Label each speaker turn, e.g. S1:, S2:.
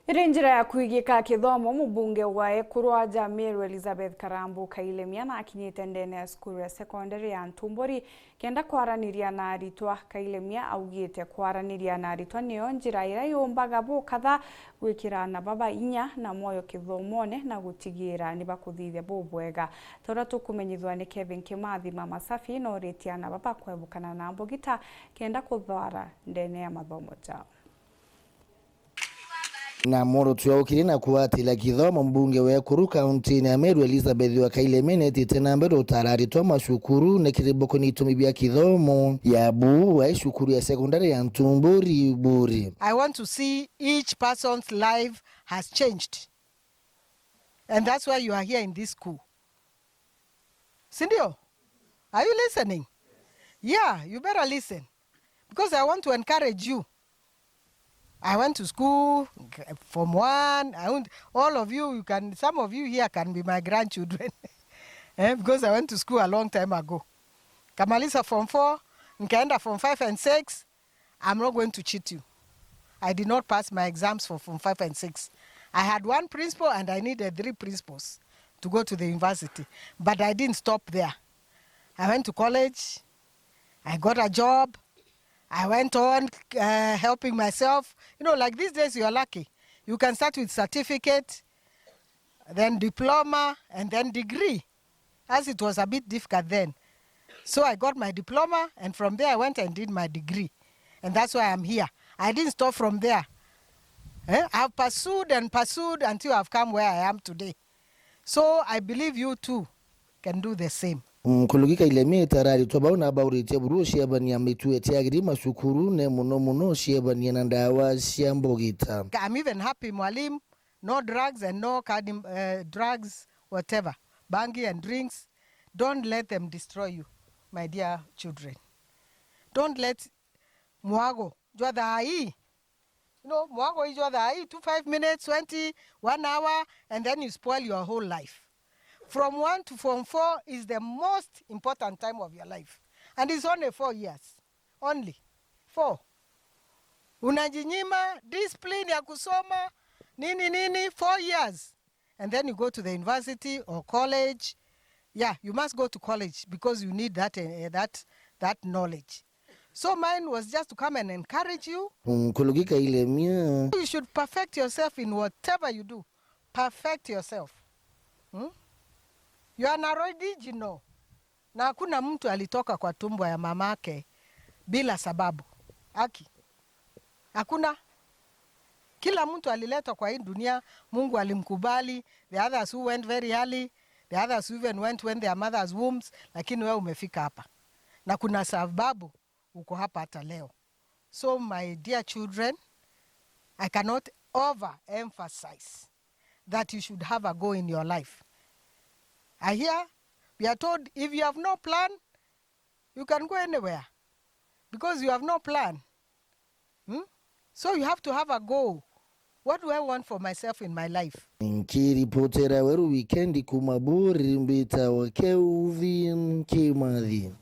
S1: Njira ya kuigika kithomo mubunge wa EKURU ja MERU Elizabeth Karambu Kailemia na akinyite ndene ya skuru ya secondary ya Ntumburi kenda kwaraniria na aritwa. Kailemia augite kwaraniria na aritwa niyo njira ira yumbaga bo katha gwikira na baba inya na moyo kithomone na gutigira ni bakuthithia bo bwega. Tora tukumenyithwa ni Kevin Kimathi mama safi no ritia na baba kwebukana na mbogita kenda kuthwara ndene ya mathomo jao.
S2: Na moro tuyaukiri na kuatila kithomo mbunge wa EKURU kaunti ya MERU Elizabeth Ya Kailemia netite na mbere utarari twa mashukuru na kiriboko nitumibia kithomo ya bu wa shukuru ya secondary ya Ntumburi buri.
S3: I want to see each person's life has changed, and that's why you are here in this school. Sindio, are you listening? Yeah, you better listen, because I want to encourage you. I went to school from 1. All of you, some of you here can be my grandchildren because I went to school a long time ago. Kamalisa from 4, Kenda from 5 and 6. I'm not going to cheat you. I did not pass my exams for from 5 and 6. I had 1 principal and I needed 3 principals to go to the university. But I didn't stop there. I went to college. I got a job. I went on helping myself. You know, like these days, you're lucky. You can start with certificate, then diploma, and then degree, as it was a bit difficult then. So I got my diploma, and from there I went and did my degree. And that's why I'm here. I didn't stop from there. I've pursued and pursued until I've come where I am today. So I believe you too can do the same.
S2: Kulugika Kailemia tarari twabauna bauritia buru shiabania mitu etiagiri mashukuru ne muno shiabania nandawa shiambogita.
S3: I'm even happy mwalimu, no drugs and no drugs whatever, bangi and drinks. Don't let them destroy you, my dear children. Don't let mwago jwa dai. You know, mwago is jwa dai 5 minutes, 20, 1 hour, and then you spoil your whole life. From 1 to from 4 is the most important time of your life. And it's only 4 years. Only 4. Unajinyima, discipline ya kusoma, nini, 4 years. And then you go to the university or college. Yeah, you must go to college because you need that knowledge. So mine was just to come and encourage you.
S2: Kulugika Kailemia.
S3: You should perfect yourself in whatever you do. Perfect yourself. You are an original. Na hakuna mtu alitoka kwa tumbo ya mamake bila sababu. Haki. Hakuna. Kila mtu aliletwa kwa hii dunia, Mungu alimkubali. The others who went very early, the others who even went when their mother's wombs, lakini wewe umefika hapa. Na kuna sababu uko hapa hata leo. So my dear children, I cannot overemphasize that you should have a goal in your life. I hear we are told if you have no plan, you can go anywhere because you have no plan. So you have to have a goal. What do I want for myself in my life?
S2: Nkiripotera weru weekendi kumaburi mbita wa Kevin Kimathi.